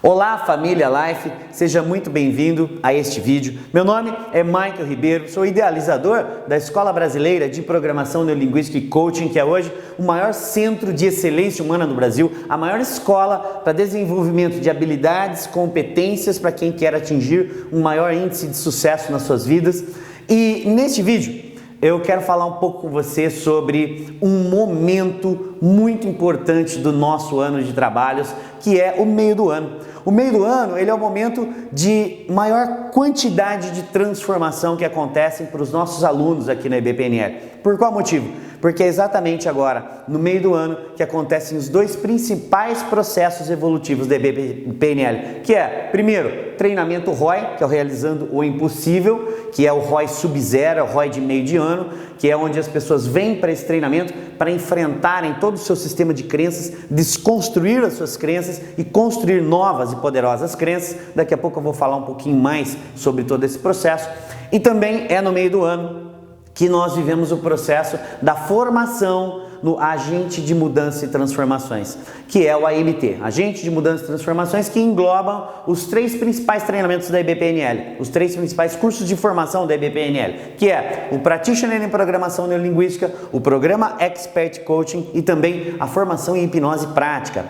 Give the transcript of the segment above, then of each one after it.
Olá família Life, seja muito bem-vindo a este vídeo. Meu nome é Michael Ribeiro, sou idealizador da Escola Brasileira de Programação Neurolinguística e Coaching, que é hoje o maior centro de excelência humana no Brasil, a maior escola para desenvolvimento de habilidades, competências para quem quer atingir um maior índice de sucesso nas suas vidas. E neste vídeo eu quero falar um pouco com você sobre um momento muito importante do nosso ano de trabalhos, que é o meio do ano. O meio do ano, ele é o momento de maior quantidade de transformação que acontecem para os nossos alunos aqui na EBPNL. Por qual motivo? Porque é exatamente agora, no meio do ano, que acontecem os dois principais processos evolutivos da EBPNL, que é, primeiro, treinamento ROI, que é o Realizando o Impossível, que é o ROI Sub-Zero, o ROI de meio de ano, que é onde as pessoas vêm para esse treinamento para enfrentarem todo o seu sistema de crenças, desconstruir as suas crenças e construir novas e poderosas crenças. Daqui a pouco eu vou falar um pouquinho mais sobre todo esse processo. E também é no meio do ano que nós vivemos o processo da formação no Agente de Mudança e Transformações, que é o AMT, Agente de Mudança e Transformações, que englobam os três principais treinamentos da EBPNL, os três principais cursos de formação da EBPNL, que é o Practitioner em Programação Neurolinguística, o Programa Expert Coaching e também a formação em Hipnose Prática.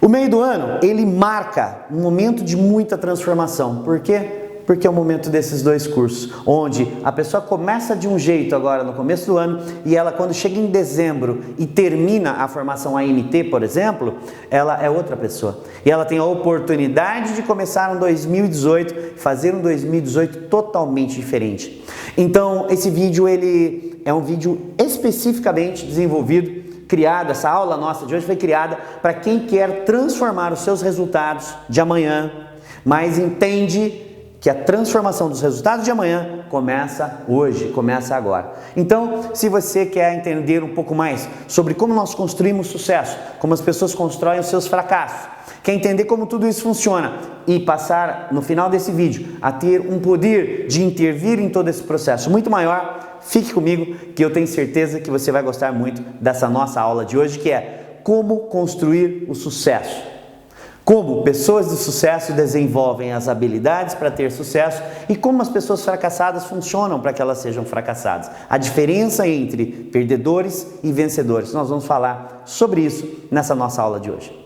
O meio do ano, ele marca um momento de muita transformação. Por quê? Porque é o momento desses dois cursos, onde a pessoa começa de um jeito agora no começo do ano e ela, quando chega em dezembro e termina a formação AMT, por exemplo, ela é outra pessoa. E ela tem a oportunidade de começar um 2018, fazer um 2018 totalmente diferente. Então, esse vídeo, ele é um vídeo especificamente desenvolvido, criado, essa aula nossa de hoje foi criada para quem quer transformar os seus resultados de amanhã, mas entende que a transformação dos resultados de amanhã começa hoje, começa agora. Então, se você quer entender um pouco mais sobre como nós construímos sucesso, como as pessoas constroem os seus fracassos, quer entender como tudo isso funciona e passar no final desse vídeo a ter um poder de intervir em todo esse processo muito maior, fique comigo que eu tenho certeza que você vai gostar muito dessa nossa aula de hoje, que é como construir o sucesso. Como pessoas de sucesso desenvolvem as habilidades para ter sucesso e como as pessoas fracassadas funcionam para que elas sejam fracassadas. A diferença entre perdedores e vencedores. Nós vamos falar sobre isso nessa nossa aula de hoje.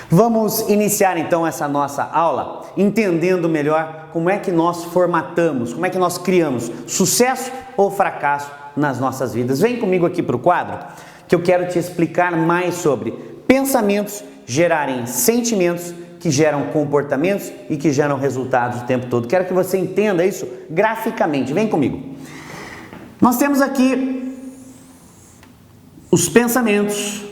Vamos iniciar então essa nossa aula entendendo melhor como é que nós formatamos, como é que nós criamos sucesso ou fracasso nas nossas vidas. Vem comigo aqui para o quadro que eu quero te explicar mais sobre pensamentos gerarem sentimentos que geram comportamentos e que geram resultados o tempo todo. Quero que você entenda isso graficamente. Vem comigo. Nós temos aqui os pensamentos.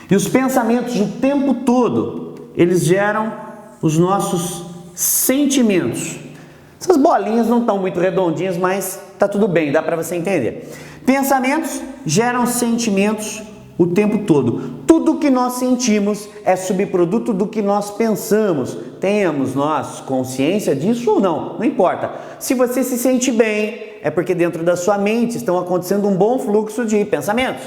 E os pensamentos o tempo todo, eles geram os nossos sentimentos. Essas bolinhas não estão muito redondinhas, mas tá tudo bem, dá para você entender. Pensamentos geram sentimentos o tempo todo. Tudo que nós sentimos é subproduto do que nós pensamos. Temos nós consciência disso ou não? Não importa. Se você se sente bem, é porque dentro da sua mente estão acontecendo um bom fluxo de pensamentos.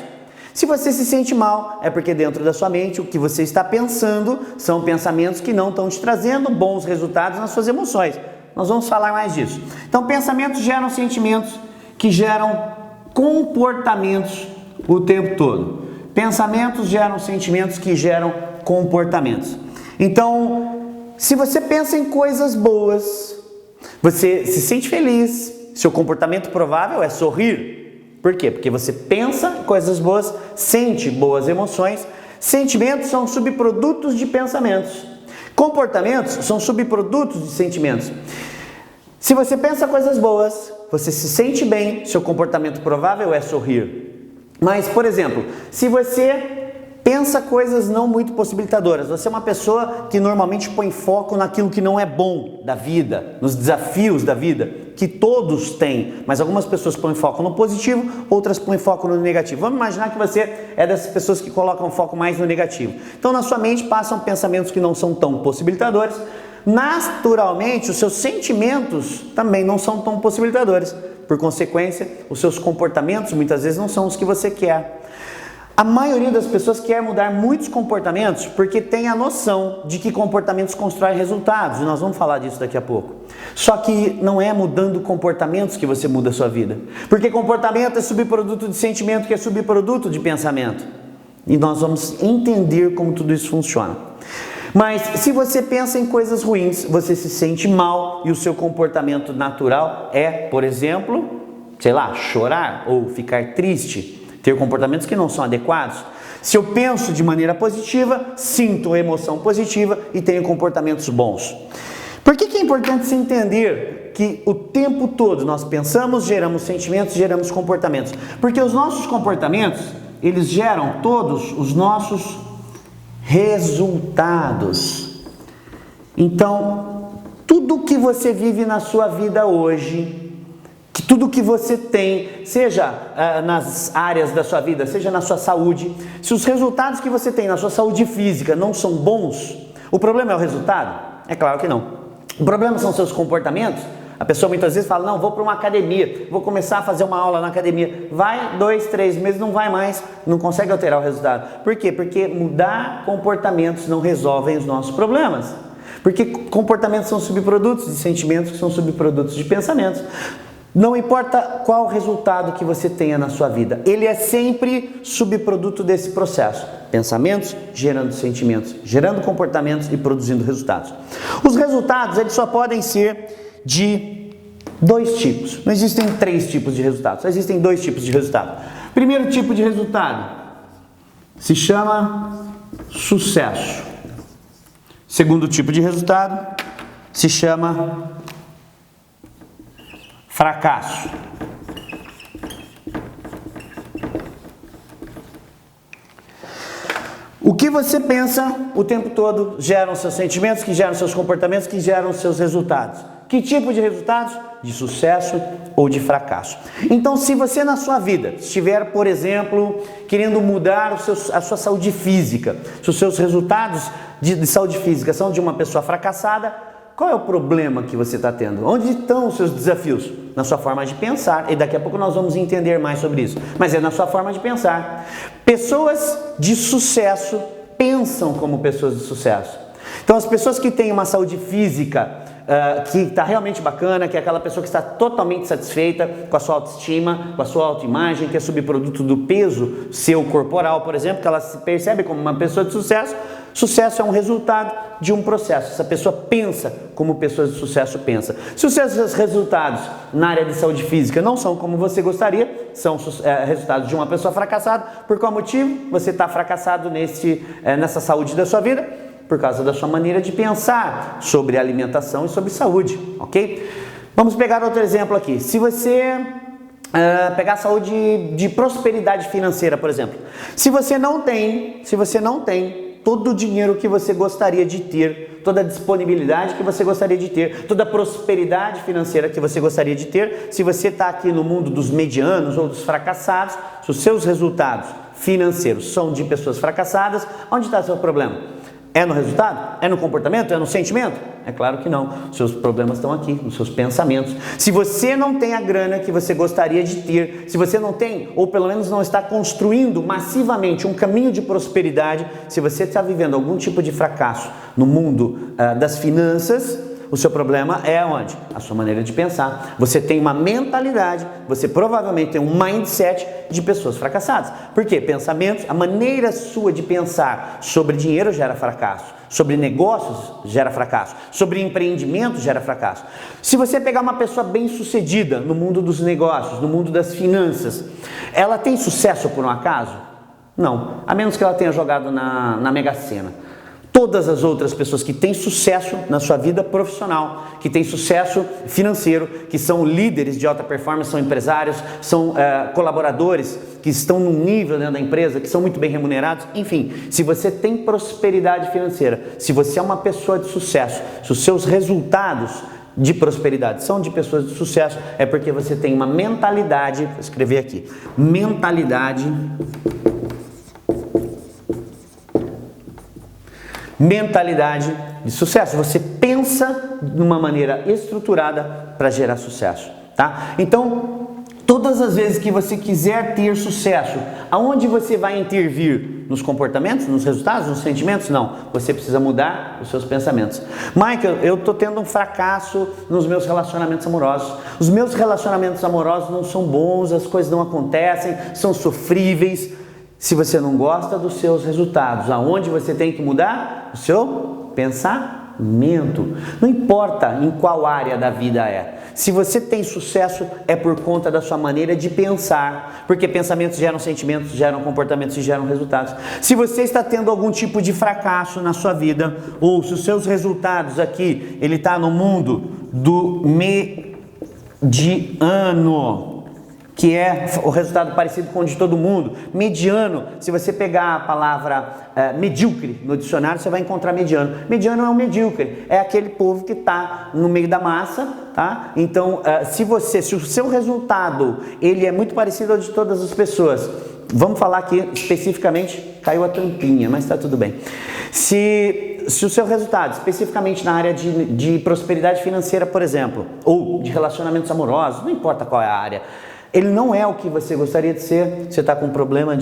Se você se sente mal, é porque dentro da sua mente o que você está pensando são pensamentos que não estão te trazendo bons resultados nas suas emoções. Nós vamos falar mais disso. Então, pensamentos geram sentimentos que geram comportamentos o tempo todo. Pensamentos geram sentimentos que geram comportamentos. Então, se você pensa em coisas boas, você se sente feliz, seu comportamento provável é sorrir. Por quê? Porque você pensa em coisas boas, sente boas emoções. Sentimentos são subprodutos de pensamentos. Comportamentos são subprodutos de sentimentos. Se você pensa coisas boas, você se sente bem, seu comportamento provável é sorrir. Mas, por exemplo, se você pensa coisas não muito possibilitadoras, você é uma pessoa que normalmente põe foco naquilo que não é bom da vida, nos desafios da vida, que todos têm, mas algumas pessoas põem foco no positivo, outras põem foco no negativo. Vamos imaginar que você é dessas pessoas que colocam foco mais no negativo. Então na sua mente passam pensamentos que não são tão possibilitadores, naturalmente os seus sentimentos também não são tão possibilitadores. Por consequência, os seus comportamentos muitas vezes não são os que você quer. A maioria das pessoas quer mudar muitos comportamentos porque tem a noção de que comportamentos constroem resultados, e nós vamos falar disso daqui a pouco. Só que não é mudando comportamentos que você muda a sua vida, porque comportamento é subproduto de sentimento, que é subproduto de pensamento. E nós vamos entender como tudo isso funciona. Mas se você pensa em coisas ruins, você se sente mal e o seu comportamento natural é, por exemplo, sei lá, chorar ou ficar triste, ter comportamentos que não são adequados. Se eu penso de maneira positiva, sinto emoção positiva e tenho comportamentos bons. Por que é importante se entender que o tempo todo nós pensamos, geramos sentimentos, geramos comportamentos? Porque os nossos comportamentos, eles geram todos os nossos resultados. Então, tudo que você vive na sua vida hoje, tudo que você tem, seja nas áreas da sua vida, seja na sua saúde, se os resultados que você tem na sua saúde física não são bons, o problema é o resultado? É claro que não. O problema são seus comportamentos. A pessoa muitas vezes fala, não, vou para uma academia, vou começar a fazer uma aula na academia. Vai 2, 3 meses, não vai mais, não consegue alterar o resultado. Por quê? Porque mudar comportamentos não resolvem os nossos problemas. Porque comportamentos são subprodutos de sentimentos, que são subprodutos de pensamentos. Não importa qual resultado que você tenha na sua vida, ele é sempre subproduto desse processo. Pensamentos gerando sentimentos, gerando comportamentos e produzindo resultados. Os resultados, eles só podem ser de 2 tipos. Não existem 3 tipos de resultados, só existem 2 tipos de resultado. Primeiro tipo de resultado se chama sucesso. Segundo tipo de resultado se chama fracasso. O que você pensa o tempo todo gera os seus sentimentos, que geram seus comportamentos, que geram os seus resultados. Que tipo de resultados? De sucesso ou de fracasso. Então, se você na sua vida estiver, por exemplo, querendo mudar a sua saúde física, se os seus resultados de saúde física são de uma pessoa fracassada, qual é o problema que você está tendo? Onde estão os seus desafios? Na sua forma de pensar. E daqui a pouco nós vamos entender mais sobre isso. Mas é na sua forma de pensar. Pessoas de sucesso pensam como pessoas de sucesso. Então, as pessoas que têm uma saúde física que está realmente bacana, que é aquela pessoa que está totalmente satisfeita com a sua autoestima, com a sua autoimagem, que é subproduto do peso seu corporal, por exemplo, que ela se percebe como uma pessoa de sucesso. Sucesso é um resultado de um processo. Essa pessoa pensa como pessoas de sucesso pensam. Se os seus resultados na área de saúde física não são como você gostaria, são resultados de uma pessoa fracassada, por qual motivo você está fracassado nessa saúde da sua vida? Por causa da sua maneira de pensar sobre alimentação e sobre saúde, ok? Vamos pegar outro exemplo aqui. Se você pegar a saúde de prosperidade financeira, por exemplo. Se você não tem todo o dinheiro que você gostaria de ter, toda a disponibilidade que você gostaria de ter, toda a prosperidade financeira que você gostaria de ter, se você está aqui no mundo dos medianos ou dos fracassados, se os seus resultados financeiros são de pessoas fracassadas, onde está o seu problema? É no resultado? É no comportamento? É no sentimento? É claro que não. Os seus problemas estão aqui, nos seus pensamentos. Se você não tem a grana que você gostaria de ter, se você não tem, ou pelo menos não está construindo massivamente um caminho de prosperidade, se você está vivendo algum tipo de fracasso no mundo das finanças, o seu problema é onde? A sua maneira de pensar. Você tem uma mentalidade, você provavelmente tem um mindset de pessoas fracassadas. Por quê? Pensamentos, a maneira sua de pensar sobre dinheiro gera fracasso, sobre negócios gera fracasso, sobre empreendimento gera fracasso. Se você pegar uma pessoa bem-sucedida no mundo dos negócios, no mundo das finanças, ela tem sucesso por um acaso? Não, a menos que ela tenha jogado na Mega Sena. Todas as outras pessoas que têm sucesso na sua vida profissional, que têm sucesso financeiro, que são líderes de alta performance, são empresários, são colaboradores que estão num nível dentro da empresa, que são muito bem remunerados, enfim, se você tem prosperidade financeira, se você é uma pessoa de sucesso, se os seus resultados de prosperidade são de pessoas de sucesso, é porque você tem uma mentalidade, vou escrever aqui, mentalidade de sucesso. Você pensa de uma maneira estruturada para gerar sucesso, tá? Então, Todas as vezes que você quiser ter sucesso, aonde você vai intervir? Nos comportamentos, nos resultados, nos sentimentos? Não. Você precisa mudar os seus pensamentos. Michael, eu estou tendo um fracasso nos meus relacionamentos amorosos. Os meus relacionamentos amorosos não são bons, as coisas não acontecem, são sofríveis. Se você não gosta dos seus resultados, aonde você tem que mudar? O seu pensamento. Não importa em qual área da vida é. Se você tem sucesso, é por conta da sua maneira de pensar, porque pensamentos geram sentimentos, geram comportamentos e geram resultados. Se você está tendo algum tipo de fracasso na sua vida, ou se os seus resultados aqui, ele está no mundo do mediano, que é o resultado parecido com o de todo mundo. Mediano, se você pegar a palavra medíocre no dicionário, você vai encontrar mediano. Mediano é um medíocre, é aquele povo que está no meio da massa, tá? Então, se o seu resultado ele é muito parecido ao de todas as pessoas, vamos falar aqui especificamente, caiu a tampinha, mas está tudo bem. Se o seu resultado, especificamente na área de prosperidade financeira, por exemplo, ou de relacionamentos amorosos, não importa qual é a área, ele não é o que você gostaria de ser, você está com um problema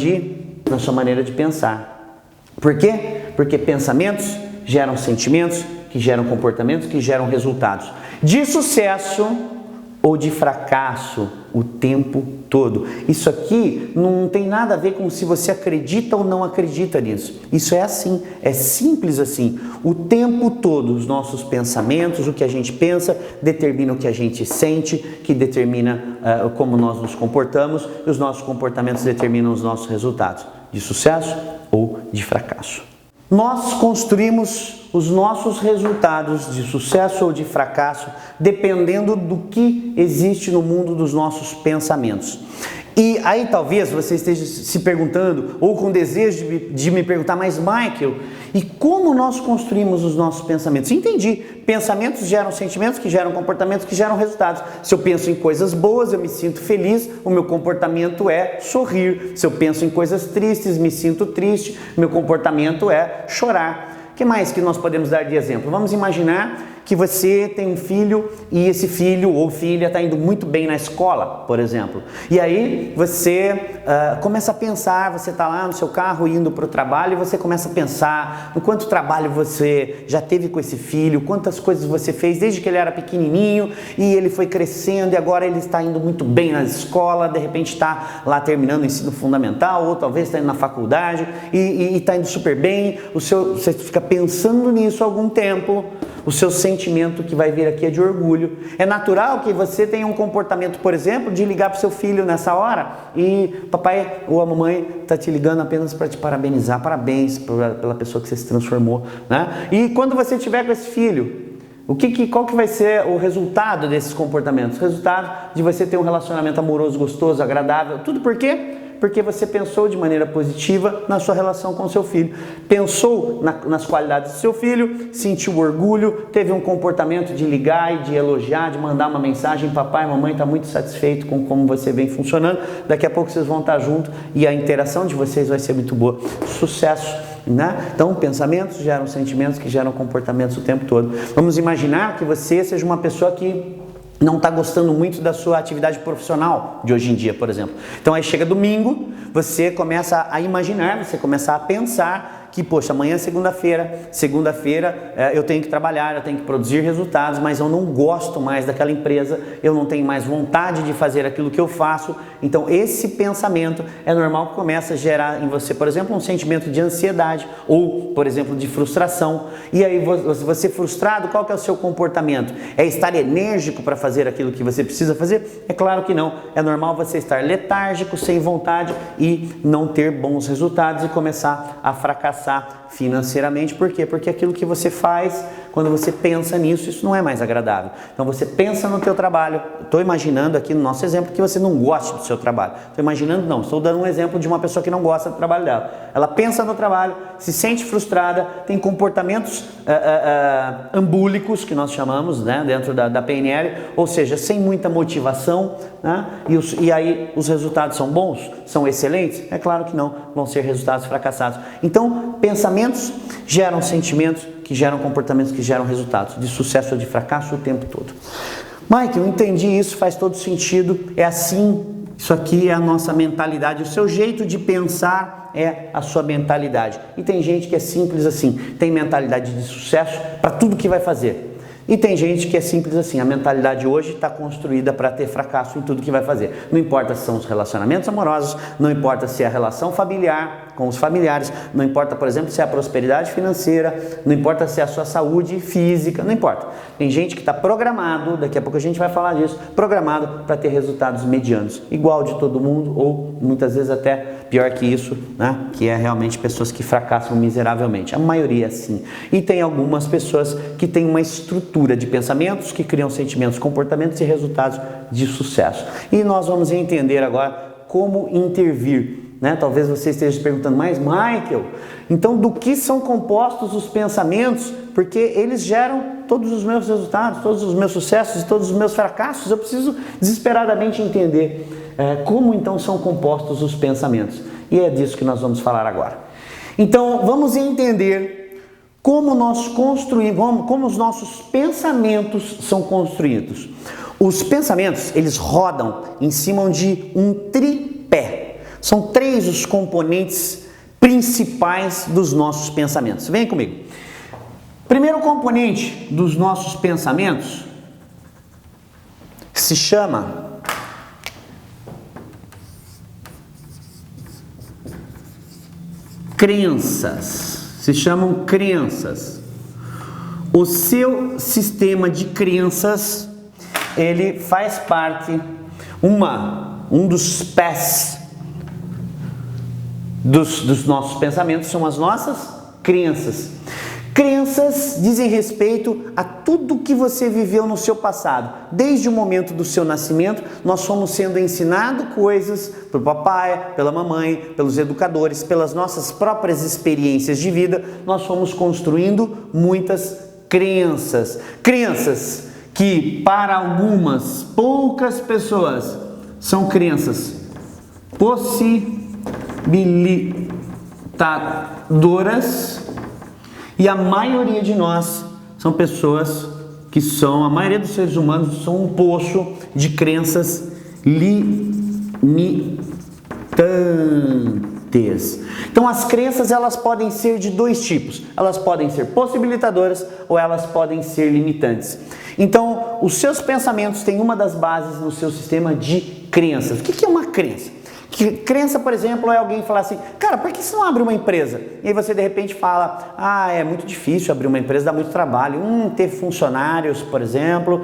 na sua maneira de pensar. Por quê? Porque pensamentos geram sentimentos, que geram comportamentos, que geram resultados. De sucesso ou de fracasso o tempo todo. Isso aqui não tem nada a ver com se você acredita ou não acredita nisso. Isso é assim, é simples assim. O tempo todo, os nossos pensamentos, o que a gente pensa, determina o que a gente sente, que determina como nós nos comportamos, e os nossos comportamentos determinam os nossos resultados, de sucesso ou de fracasso. Nós construímos os nossos resultados de sucesso ou de fracasso dependendo do que existe no mundo dos nossos pensamentos. E aí talvez você esteja se perguntando, ou com desejo de me perguntar, mas Michael, e como nós construímos os nossos pensamentos? Entendi, pensamentos geram sentimentos, que geram comportamentos, que geram resultados. Se eu penso em coisas boas, eu me sinto feliz, o meu comportamento é sorrir. Se eu penso em coisas tristes, me sinto triste, meu comportamento é chorar. O que mais que nós podemos dar de exemplo? Vamos imaginar que você tem um filho e esse filho ou filha está indo muito bem na escola, por exemplo. E aí você começa a pensar, você está lá no seu carro indo para o trabalho e você começa a pensar no quanto trabalho você já teve com esse filho, quantas coisas você fez desde que ele era pequenininho e ele foi crescendo e agora ele está indo muito bem na escola, de repente está lá terminando o ensino fundamental ou talvez está indo na faculdade e está indo super bem, você fica pensando nisso há algum tempo. O seu sentimento que vai vir aqui é de orgulho. É natural que você tenha um comportamento, por exemplo, de ligar para o seu filho nessa hora e papai ou a mamãe está te ligando apenas para te parabenizar. Parabéns pela pessoa que você se transformou, né? E quando você estiver com esse filho, qual que vai ser o resultado desses comportamentos? O resultado de você ter um relacionamento amoroso, gostoso, agradável. Tudo por quê? Porque você pensou de maneira positiva na sua relação com o seu filho. Pensou nas qualidades do seu filho, sentiu orgulho, teve um comportamento de ligar e de elogiar, de mandar uma mensagem, papai, mamãe está muito satisfeito com como você vem funcionando, daqui a pouco vocês vão estar juntos e a interação de vocês vai ser muito boa. Sucesso! Né? Então, pensamentos geram sentimentos que geram comportamentos o tempo todo. Vamos imaginar que você seja uma pessoa que não está gostando muito da sua atividade profissional de hoje em dia, por exemplo. Então aí chega domingo, você começa a imaginar, você começa a pensar que, poxa, amanhã é segunda-feira, eu tenho que trabalhar, eu tenho que produzir resultados, mas eu não gosto mais daquela empresa, eu não tenho mais vontade de fazer aquilo que eu faço. Então esse pensamento é normal que começa a gerar em você, por exemplo, um sentimento de ansiedade ou, por exemplo, de frustração. E aí você frustrado, qual que é o seu comportamento? É estar enérgico para fazer aquilo que você precisa fazer? É claro que não. É normal você estar letárgico, sem vontade e não ter bons resultados e começar a fracassar financeiramente. Por quê? Porque aquilo que você faz, quando você pensa nisso, isso não é mais agradável. Então você pensa no teu trabalho. Estou imaginando aqui no nosso exemplo que você não gosta do seu trabalho. Estou dando um exemplo de uma pessoa que não gosta do trabalho dela. Ela pensa no trabalho, se sente frustrada, tem comportamentos ambúlicos, que nós chamamos, né, dentro da PNL, ou seja, sem muita motivação, né? E aí os resultados são bons? São excelentes? É claro que não, vão ser resultados fracassados. Então, pensamentos geram sentimentos, que geram comportamentos, que geram resultados, de sucesso ou de fracasso o tempo todo. Mike, eu entendi isso, faz todo sentido, é assim, isso aqui é a nossa mentalidade, o seu jeito de pensar é a sua mentalidade. E tem gente que é simples assim, tem mentalidade de sucesso para tudo que vai fazer. E tem gente que é simples assim, a mentalidade hoje está construída para ter fracasso em tudo que vai fazer. Não importa se são os relacionamentos amorosos, não importa se é a relação familiar com os familiares, não importa, por exemplo, se é a prosperidade financeira, não importa se é a sua saúde física, não importa. Tem gente que está programado, daqui a pouco a gente vai falar disso, programado para ter resultados medianos, igual de todo mundo ou muitas vezes até pior que isso, né? Que é realmente pessoas que fracassam miseravelmente. A maioria sim. E tem algumas pessoas que têm uma estrutura de pensamentos que criam sentimentos, comportamentos e resultados de sucesso. E nós vamos entender agora como intervir. Né? Talvez você esteja se perguntando, mas Michael, então do que são compostos os pensamentos? Porque eles geram todos os meus resultados, todos os meus sucessos e todos os meus fracassos. Eu preciso desesperadamente entender como então são compostos os pensamentos. E é disso que nós vamos falar agora. Então vamos entender como nós construímos, como os nossos pensamentos são construídos. Os pensamentos, eles rodam em cima de um tripé. São 3 os componentes principais dos nossos pensamentos. Vem comigo. Primeiro componente dos nossos pensamentos se chama crenças. Se chamam crenças. O seu sistema de crenças, ele faz parte, um dos pés dos nossos pensamentos são as nossas crenças. Crenças dizem respeito a tudo que você viveu no seu passado. Desde o momento do seu nascimento, nós fomos sendo ensinados coisas pelo papai, pela mamãe, pelos educadores, pelas nossas próprias experiências de vida. Nós fomos construindo muitas crenças. Crenças que para algumas poucas pessoas são crenças possibilitadoras, e a maioria de nós são pessoas que a maioria dos seres humanos são um poço de crenças limitantes. Então as crenças, elas podem ser de 2 tipos, elas podem ser possibilitadoras ou elas podem ser limitantes. Então os seus pensamentos têm uma das bases no seu sistema de crenças. O que é uma crença? Crença, por exemplo, é alguém falar assim, cara, por que você não abre uma empresa? E aí você de repente fala, é muito difícil abrir uma empresa, dá muito trabalho, ter funcionários, por exemplo,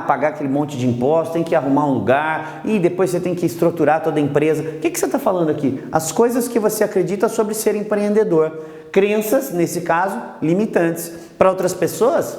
pagar aquele monte de impostos, tem que arrumar um lugar, e depois você tem que estruturar toda a empresa. O que você está falando aqui? As coisas que você acredita sobre ser empreendedor. Crenças, nesse caso, limitantes. Para outras pessoas,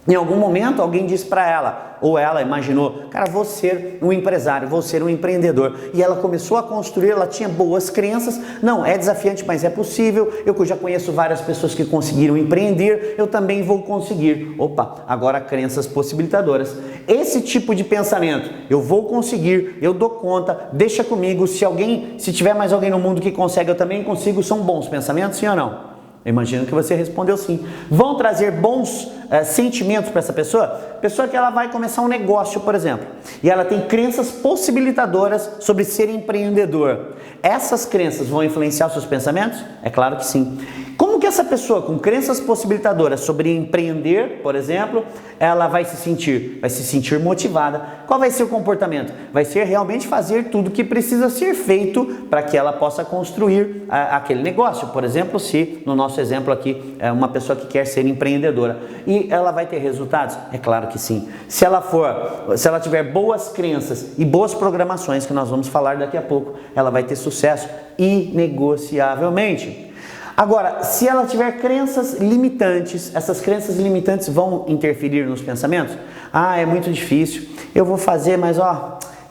em algum momento alguém disse para ela, ou ela imaginou, cara, vou ser um empresário, vou ser um empreendedor. E ela começou a construir, ela tinha boas crenças. Não, é desafiante, mas é possível. Eu já conheço várias pessoas que conseguiram empreender, eu também vou conseguir. Opa, agora crenças possibilitadoras. Esse tipo de pensamento, eu vou conseguir, eu dou conta, deixa comigo. Se tiver mais alguém no mundo que consegue, eu também consigo. São bons pensamentos, sim ou não? Eu imagino que você respondeu sim. Vão trazer bons sentimentos para essa pessoa? Pessoa que ela vai começar um negócio, por exemplo, e ela tem crenças possibilitadoras sobre ser empreendedor. Essas crenças vão influenciar os seus pensamentos? É claro que sim. Como que essa pessoa com crenças possibilitadoras sobre empreender, por exemplo, ela vai se sentir? Vai se sentir motivada. Qual vai ser o comportamento? Vai ser realmente fazer tudo que precisa ser feito para que ela possa construir aquele negócio. Por exemplo, se no nosso exemplo aqui é uma pessoa que quer ser empreendedora, e ela vai ter resultados? É claro que sim. Se ela tiver boas crenças e boas programações, que nós vamos falar daqui a pouco, ela vai ter sucesso inegociavelmente. Agora, se ela tiver crenças limitantes, essas crenças limitantes vão interferir nos pensamentos? É muito difícil, eu vou fazer, mas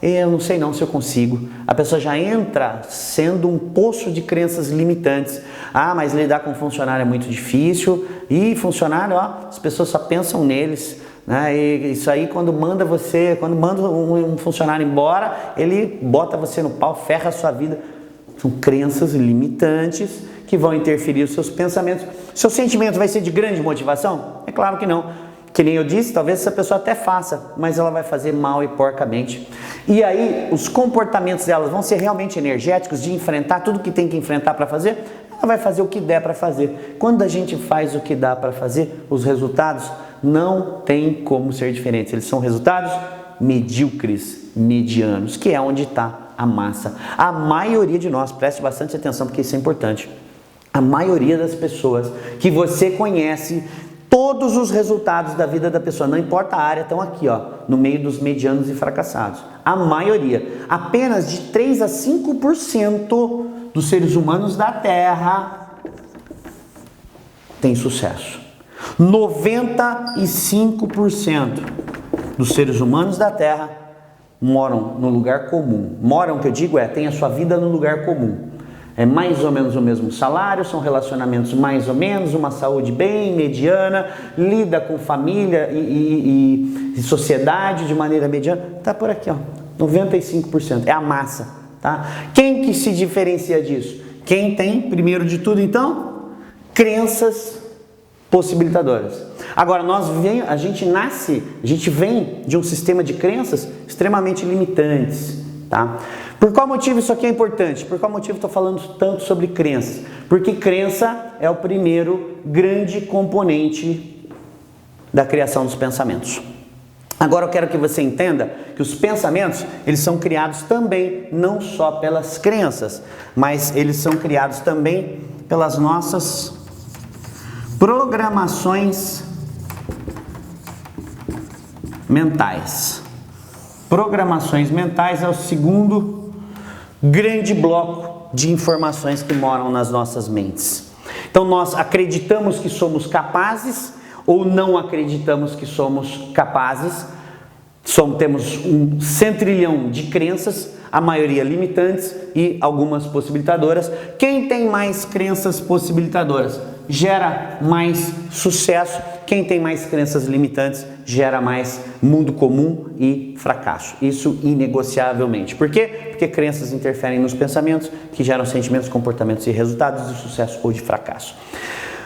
eu não sei não se eu consigo. A pessoa já entra sendo um poço de crenças limitantes. Mas lidar com funcionário é muito difícil, e funcionário, as pessoas só pensam neles. Né? E isso aí, quando manda um funcionário embora, ele bota você no pau, ferra a sua vida. São crenças limitantes que vão interferir nos seus pensamentos. Seu sentimento vai ser de grande motivação? É claro que não. que nem eu disse, talvez essa pessoa até faça, mas ela vai fazer mal e porcamente. E aí, os comportamentos delas vão ser realmente energéticos, de enfrentar tudo que tem que enfrentar para fazer? Ela vai fazer o que der para fazer. Quando a gente faz o que dá para fazer, os resultados não tem como ser diferentes. Eles são resultados medíocres, medianos, que é onde está a massa. A maioria de nós, preste bastante atenção porque isso é importante, a maioria das pessoas que você conhece, todos os resultados da vida da pessoa, não importa a área, estão aqui, ó, no meio dos medianos e fracassados. A maioria, apenas de 3 a 5% dos seres humanos da Terra tem sucesso. 95% dos seres humanos da Terra moram no lugar comum. Moram, que eu digo, tem a sua vida no lugar comum. É mais ou menos o mesmo salário, são relacionamentos mais ou menos, uma saúde bem mediana, lida com família e sociedade de maneira mediana. Tá por aqui, ó, 95%, é a massa, tá? Quem que se diferencia disso? Quem tem, primeiro de tudo, então, crenças possibilitadoras. Agora, a gente vem de um sistema de crenças extremamente limitantes, tá? Por qual motivo isso aqui é importante? Por qual motivo estou falando tanto sobre crenças? Porque crença é o primeiro grande componente da criação dos pensamentos. Agora eu quero que você entenda que os pensamentos, eles são criados também não só pelas crenças, mas eles são criados também pelas nossas programações mentais. Programações mentais é o segundo grande bloco de informações que moram nas nossas mentes. Então nós acreditamos que somos capazes ou não acreditamos que somos capazes. Temos um centrilhão de crenças, a maioria limitantes e algumas possibilitadoras. Quem tem mais crenças possibilitadoras gera mais sucesso. Quem tem mais crenças limitantes gera mais mundo comum e fracasso. Isso inegociavelmente. Por quê? Porque crenças interferem nos pensamentos, que geram sentimentos, comportamentos e resultados de sucesso ou de fracasso.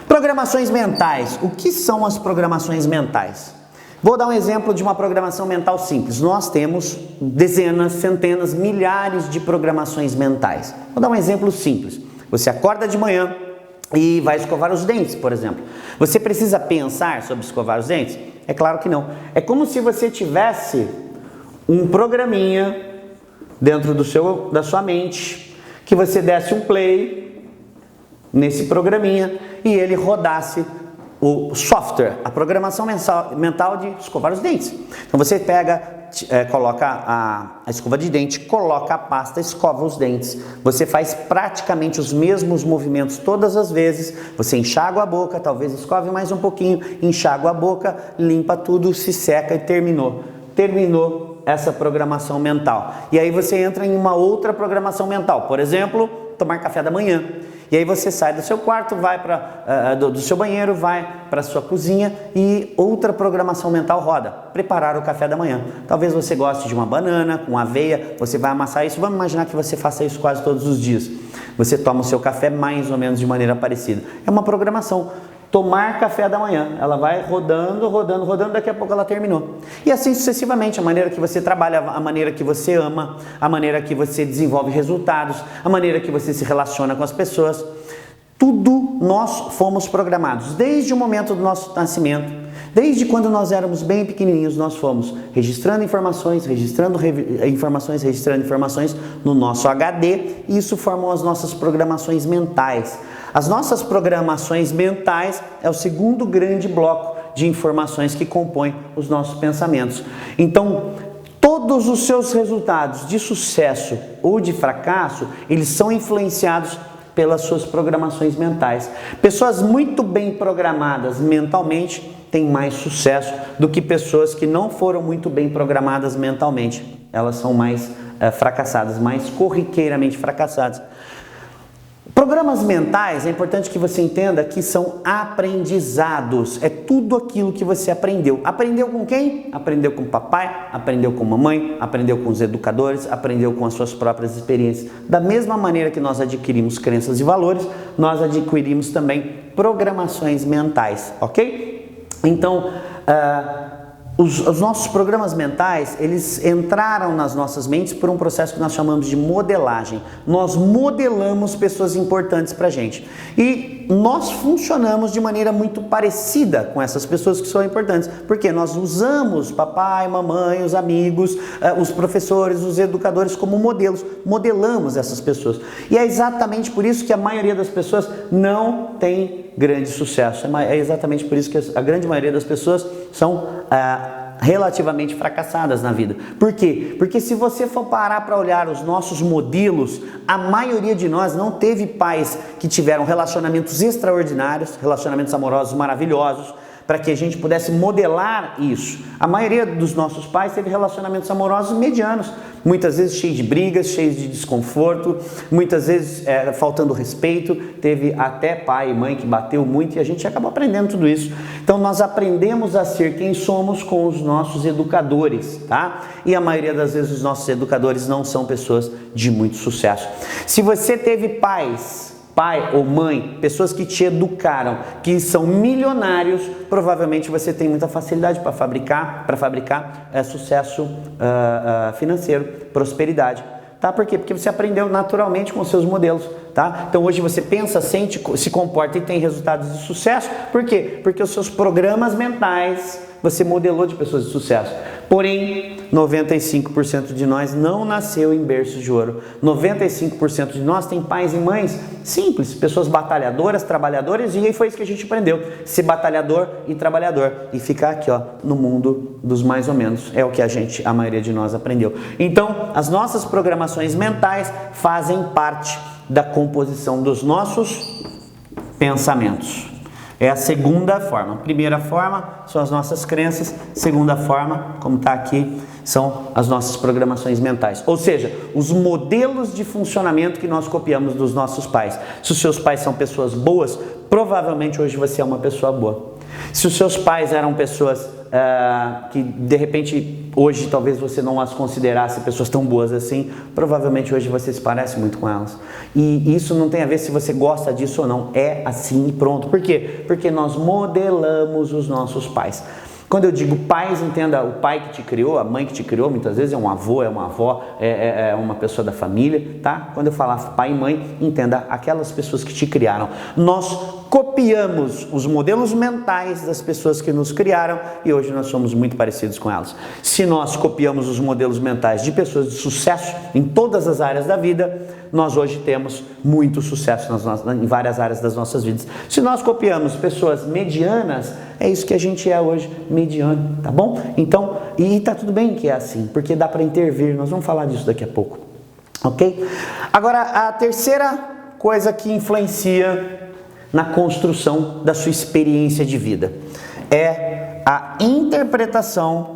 Programações mentais. O que são as programações mentais? Vou dar um exemplo de uma programação mental simples. Nós temos dezenas, centenas, milhares de programações mentais. Vou dar um exemplo simples. Você acorda de manhã e vai escovar os dentes, por exemplo. Você precisa pensar sobre escovar os dentes? É claro que não. É como se você tivesse um programinha dentro da sua mente, que você desse um play nesse programinha e ele rodasse o software, a programação mental de escovar os dentes. Então você coloca a escova de dente, coloca a pasta, escova os dentes. Você faz praticamente os mesmos movimentos todas as vezes. Você enxágua a boca, talvez escove mais um pouquinho, enxágua a boca, limpa tudo, se seca e terminou. Terminou essa programação mental. E aí você entra em uma outra programação mental. Por exemplo, tomar café da manhã. E aí você sai do seu quarto, vai do seu banheiro, vai para a sua cozinha e outra programação mental roda. Preparar o café da manhã. Talvez você goste de uma banana com aveia, você vai amassar isso. Vamos imaginar que você faça isso quase todos os dias. Você toma o seu café mais ou menos de maneira parecida. É uma programação. Tomar café da manhã, ela vai rodando, rodando, rodando, daqui a pouco ela terminou. E assim sucessivamente, a maneira que você trabalha, a maneira que você ama, a maneira que você desenvolve resultados, a maneira que você se relaciona com as pessoas. Tudo nós fomos programados, desde o momento do nosso nascimento, desde quando nós éramos bem pequenininhos, nós fomos registrando informações no nosso HD, e isso formou as nossas programações mentais. As nossas programações mentais é o segundo grande bloco de informações que compõem os nossos pensamentos. Então, todos os seus resultados de sucesso ou de fracasso, eles são influenciados pelas suas programações mentais. Pessoas muito bem programadas mentalmente têm mais sucesso do que pessoas que não foram muito bem programadas mentalmente. Elas são mais fracassadas, mais corriqueiramente fracassadas. Programas mentais, é importante que você entenda que são aprendizados. É tudo aquilo que você aprendeu. Aprendeu com quem? Aprendeu com o papai, aprendeu com a mamãe, aprendeu com os educadores, aprendeu com as suas próprias experiências. Da mesma maneira que nós adquirimos crenças e valores, nós adquirimos também programações mentais, ok? Então, os nossos programas mentais, eles entraram nas nossas mentes por um processo que nós chamamos de modelagem. Nós modelamos pessoas importantes pra gente. E nós funcionamos de maneira muito parecida com essas pessoas que são importantes. Porque nós usamos papai, mamãe, os amigos, os professores, os educadores como modelos. Modelamos essas pessoas. E é exatamente por isso que a maioria das pessoas não tem grande sucesso. É exatamente por isso que a grande maioria das pessoas são relativamente fracassadas na vida. Por quê? Porque se você for parar para olhar os nossos modelos, a maioria de nós não teve pais que tiveram relacionamentos extraordinários, relacionamentos amorosos maravilhosos, para que a gente pudesse modelar isso. A maioria dos nossos pais teve relacionamentos amorosos medianos, muitas vezes cheios de brigas, cheios de desconforto, muitas vezes faltando respeito, teve até pai e mãe que bateu muito e a gente acabou aprendendo tudo isso. Então nós aprendemos a ser quem somos com os nossos educadores, tá? E a maioria das vezes os nossos educadores não são pessoas de muito sucesso. Se você teve pai ou mãe, pessoas que te educaram, que são milionários, provavelmente você tem muita facilidade para fabricar sucesso financeiro, prosperidade. Tá? Por quê? Porque você aprendeu naturalmente com os seus modelos. Tá? Então hoje você pensa, sente, se comporta e tem resultados de sucesso. Por quê? Porque os seus programas mentais você modelou de pessoas de sucesso. Porém, 95% de nós não nasceu em berço de ouro. 95% de nós tem pais e mães simples, pessoas batalhadoras, trabalhadoras, e aí foi isso que a gente aprendeu. Ser batalhador e trabalhador. E ficar aqui, ó, no mundo dos mais ou menos. É o que a maioria de nós aprendeu. Então, as nossas programações mentais fazem parte da composição dos nossos pensamentos. É a segunda forma. Primeira forma são as nossas crenças. Segunda forma, como está aqui, são as nossas programações mentais. Ou seja, os modelos de funcionamento que nós copiamos dos nossos pais. Se os seus pais são pessoas boas, provavelmente hoje você é uma pessoa boa. Se os seus pais eram pessoas que de repente hoje talvez você não as considerasse pessoas tão boas assim, provavelmente hoje você se parece muito com elas. E isso não tem a ver se você gosta disso ou não, é assim e pronto. Por quê? Porque nós modelamos os nossos pais. Quando eu digo pais, entenda o pai que te criou, a mãe que te criou, muitas vezes é um avô, é uma avó, é uma pessoa da família, tá? Quando eu falar pai e mãe, entenda aquelas pessoas que te criaram. Nós copiamos os modelos mentais das pessoas que nos criaram e hoje nós somos muito parecidos com elas. Se nós copiamos os modelos mentais de pessoas de sucesso em todas as áreas da vida, nós hoje temos muito sucesso em várias áreas das nossas vidas. Se nós copiamos pessoas medianas, é isso que a gente é hoje, mediano, tá bom? Então, e tá tudo bem que é assim, porque dá para intervir, nós vamos falar disso daqui a pouco, ok? Agora, a terceira coisa que influencia na construção da sua experiência de vida é a interpretação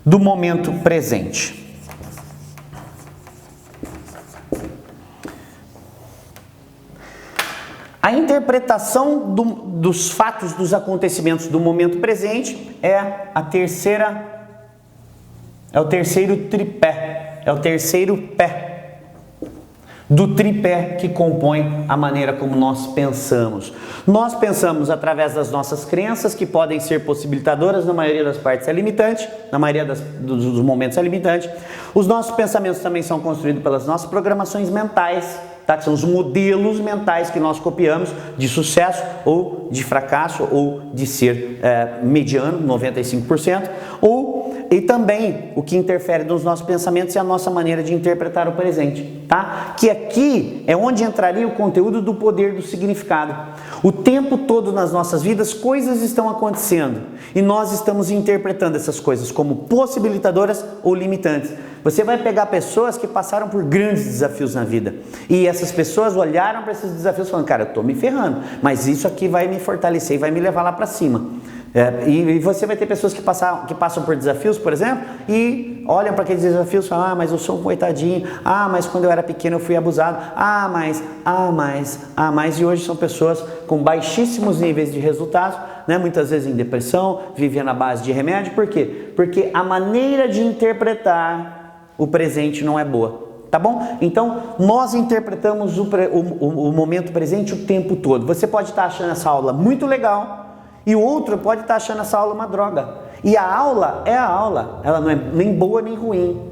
do momento presente. A interpretação dos fatos, dos acontecimentos do momento presente é o terceiro tripé, é o terceiro pé do tripé que compõe a maneira como nós pensamos. Nós pensamos através das nossas crenças, que podem ser possibilitadoras, na maioria das partes é limitante, na maioria dos momentos é limitante. Os nossos pensamentos também são construídos pelas nossas programações mentais, tá? Que são os modelos mentais que nós copiamos de sucesso ou de fracasso ou de ser mediano, 95%, e também o que interfere nos nossos pensamentos é a nossa maneira de interpretar o presente, tá? Que aqui é onde entraria o conteúdo do poder do significado. O tempo todo nas nossas vidas coisas estão acontecendo e nós estamos interpretando essas coisas como possibilitadoras ou limitantes. Você vai pegar pessoas que passaram por grandes desafios na vida e essas pessoas olharam para esses desafios falando, cara, eu tô me ferrando, mas isso aqui vai me fortalecer e vai me levar lá para cima. E você vai ter pessoas que passam por desafios, por exemplo, e olham para aqueles desafios e falam, mas eu sou um coitadinho, mas quando eu era pequeno eu fui abusado, e hoje são pessoas com baixíssimos níveis de resultados, né? Muitas vezes em depressão, vivendo à base de remédio. Por quê? Porque a maneira de interpretar o presente não é boa. tá bom? Então, nós interpretamos o momento presente o tempo todo. Você pode estar achando essa aula muito legal e o outro pode estar achando essa aula uma droga. E a aula é a aula, ela não é nem boa nem ruim.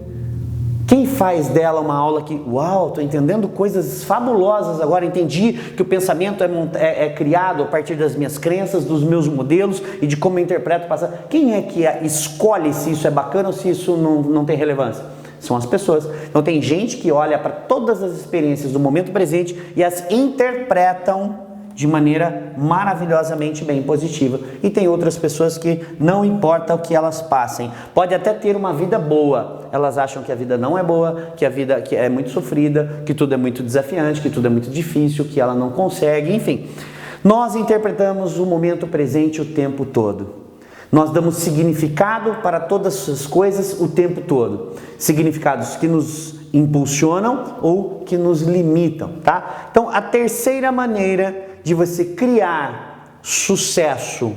Quem faz dela uma aula que, uau, estou entendendo coisas fabulosas agora, entendi que o pensamento é criado a partir das minhas crenças, dos meus modelos e de como eu interpreto o passado. Quem é que escolhe se isso é bacana ou se isso não tem relevância? São as pessoas. Então tem gente que olha para todas as experiências do momento presente e as interpretam de maneira maravilhosamente bem positiva. E tem outras pessoas que não importa o que elas passem. Pode até ter uma vida boa. Elas acham que a vida não é boa, que a vida que é muito sofrida, que tudo é muito desafiante, que tudo é muito difícil, que ela não consegue, enfim. Nós interpretamos o momento presente o tempo todo. Nós damos significado para todas as coisas o tempo todo. Significados que nos impulsionam ou que nos limitam, tá? Então, a terceira maneira de você criar sucesso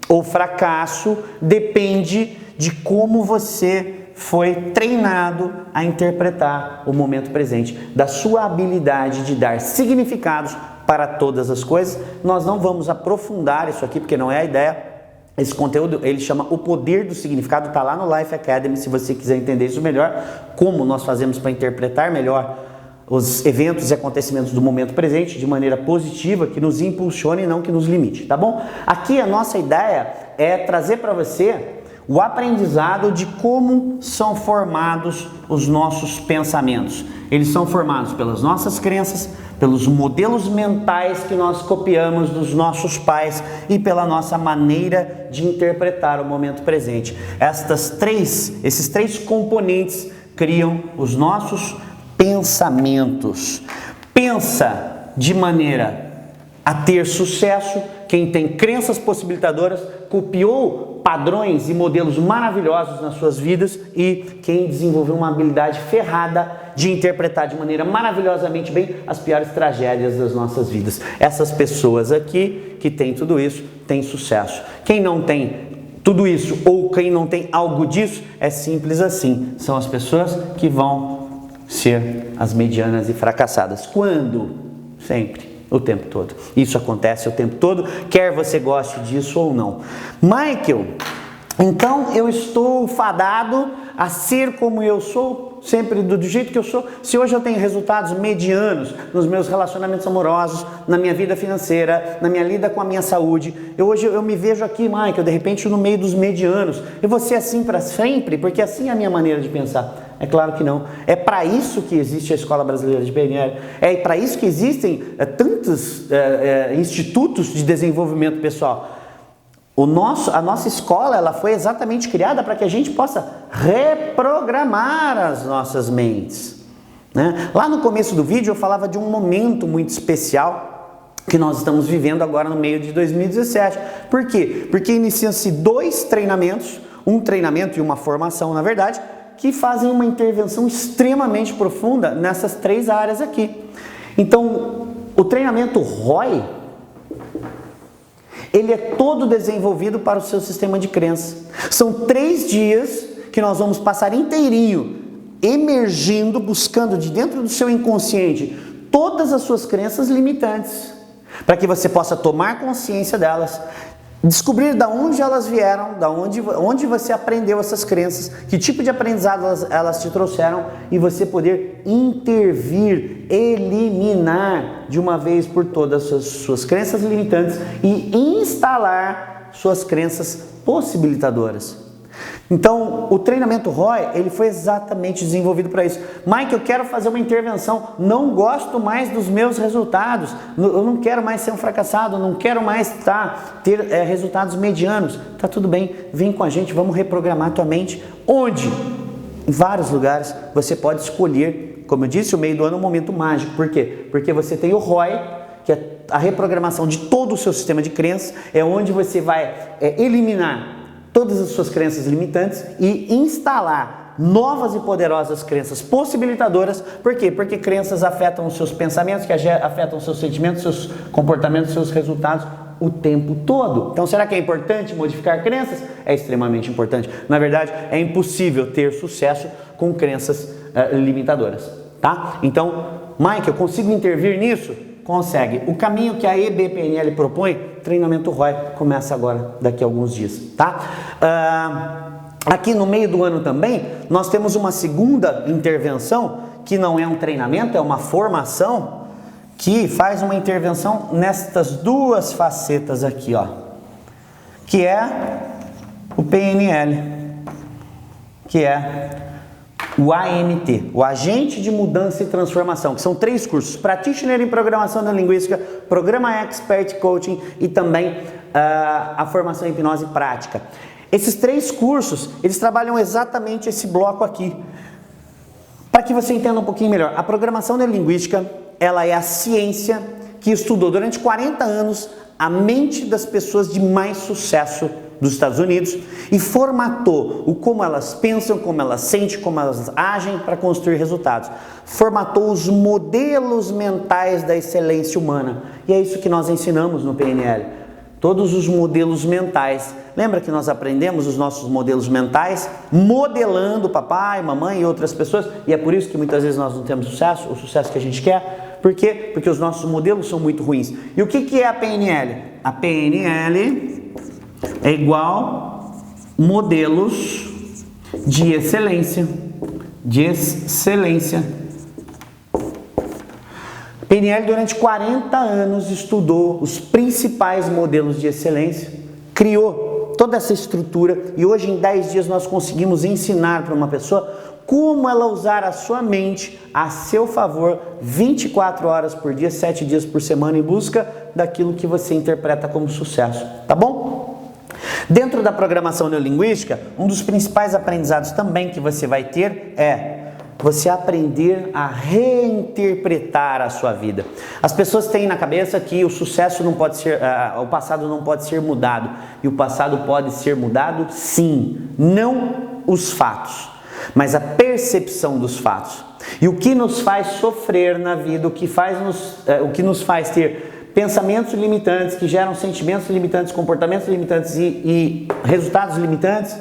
ou fracasso depende de como você foi treinado a interpretar o momento presente, da sua habilidade de dar significados para todas as coisas. Nós não vamos aprofundar isso aqui porque não é a ideia. Esse conteúdo, ele chama O Poder do Significado, está lá no Life Academy, se você quiser entender isso melhor, como nós fazemos para interpretar melhor os eventos e acontecimentos do momento presente de maneira positiva, que nos impulsione e não que nos limite, tá bom? Aqui a nossa ideia é trazer para você o aprendizado de como são formados os nossos pensamentos. Eles são formados pelas nossas crenças, pelos modelos mentais que nós copiamos dos nossos pais e pela nossa maneira de interpretar o momento presente. Esses três componentes criam os nossos pensamentos. Pensa de maneira a ter sucesso. Quem tem crenças possibilitadoras copiou padrões e modelos maravilhosos nas suas vidas, e quem desenvolveu uma habilidade ferrada de interpretar de maneira maravilhosamente bem as piores tragédias das nossas vidas. Essas pessoas aqui que têm tudo isso têm sucesso. Quem não tem tudo isso ou quem não tem algo disso é simples assim. São as pessoas que vão ser as medianas e fracassadas. Quando? Sempre. O tempo todo. Isso acontece o tempo todo, quer você goste disso ou não. Michael, então eu estou fadado a ser como eu sou, sempre do jeito que eu sou. Se hoje eu tenho resultados medianos nos meus relacionamentos amorosos, na minha vida financeira, na minha lida com a minha saúde, hoje eu me vejo aqui, Michael, de repente no meio dos medianos. Eu vou ser assim para sempre, porque assim é a minha maneira de pensar. É claro que não. É para isso que existe a Escola Brasileira de PNL. É para isso que existem tantos institutos de desenvolvimento pessoal. A nossa escola, ela foi exatamente criada para que a gente possa reprogramar as nossas mentes, né? Lá no começo do vídeo eu falava de um momento muito especial que nós estamos vivendo agora no meio de 2017. Por quê? Porque iniciam-se 2 treinamentos, um treinamento e uma formação, na verdade, que fazem uma intervenção extremamente profunda nessas 3 áreas aqui. Então, o treinamento ROI, ele é todo desenvolvido para o seu sistema de crença. São 3 dias que nós vamos passar inteirinho, emergindo, buscando de dentro do seu inconsciente todas as suas crenças limitantes, para que você possa tomar consciência delas, descobrir de onde elas vieram, onde você aprendeu essas crenças, que tipo de aprendizado elas te trouxeram, e você poder intervir, eliminar de uma vez por todas as suas crenças limitantes e instalar suas crenças possibilitadoras. Então, o treinamento ROI, ele foi exatamente desenvolvido para isso. Mike, eu quero fazer uma intervenção, não gosto mais dos meus resultados, eu não quero mais ser um fracassado, não quero mais ter resultados medianos. Tá tudo bem, vem com a gente, vamos reprogramar a tua mente. Onde? Em vários lugares. Você pode escolher, como eu disse, o meio do ano é um momento mágico. Por quê? Porque você tem o ROI, que é a reprogramação de todo o seu sistema de crenças, é onde você vai eliminar todas as suas crenças limitantes e instalar novas e poderosas crenças possibilitadoras. Por quê? Porque crenças afetam os seus pensamentos, que afetam os seus sentimentos, seus comportamentos, seus resultados o tempo todo. Então, será que é importante modificar crenças? É extremamente importante. Na verdade, é impossível ter sucesso com crenças limitadoras. tá? Então, Mike, eu consigo intervir nisso? Consegue. O caminho que a EBPNL propõe, treinamento ROI, começa agora, daqui a alguns dias, tá? Aqui no meio do ano também, nós temos uma segunda intervenção, que não é um treinamento, é uma formação, que faz uma intervenção nestas duas facetas aqui, ó, que é o PNL, que é o AMT, o Agente de Mudança e Transformação, que são 3 cursos: Practitioner em Programação Neurolinguística, Programa Expert Coaching e também a formação em hipnose prática. Esses 3 cursos, eles trabalham exatamente esse bloco aqui. Para que você entenda um pouquinho melhor, a programação neurolinguística, ela é a ciência que estudou durante 40 anos a mente das pessoas de mais sucesso dos Estados Unidos e formatou o como elas pensam, como elas sentem, como elas agem para construir resultados. Formatou os modelos mentais da excelência humana. E é isso que nós ensinamos no PNL. Todos os modelos mentais. Lembra que nós aprendemos os nossos modelos mentais modelando papai, mamãe e outras pessoas? E é por isso que muitas vezes nós não temos sucesso, o sucesso que a gente quer. Por quê? Porque os nossos modelos são muito ruins. E o que é a PNL? A PNL é igual modelos de excelência. PNL durante 40 anos estudou os principais modelos de excelência, criou toda essa estrutura e hoje em 10 dias nós conseguimos ensinar para uma pessoa como ela usar a sua mente a seu favor 24 horas por dia, 7 dias por semana em busca daquilo que você interpreta como sucesso, tá bom? Dentro da programação neurolinguística, um dos principais aprendizados também que você vai ter é você aprender a reinterpretar a sua vida. As pessoas têm na cabeça que o sucesso não pode ser, o passado não pode ser mudado. E o passado pode ser mudado, sim. Não os fatos, mas a percepção dos fatos. E o que nos faz sofrer na vida, o que nos faz ter pensamentos limitantes, que geram sentimentos limitantes, comportamentos limitantes e resultados limitantes,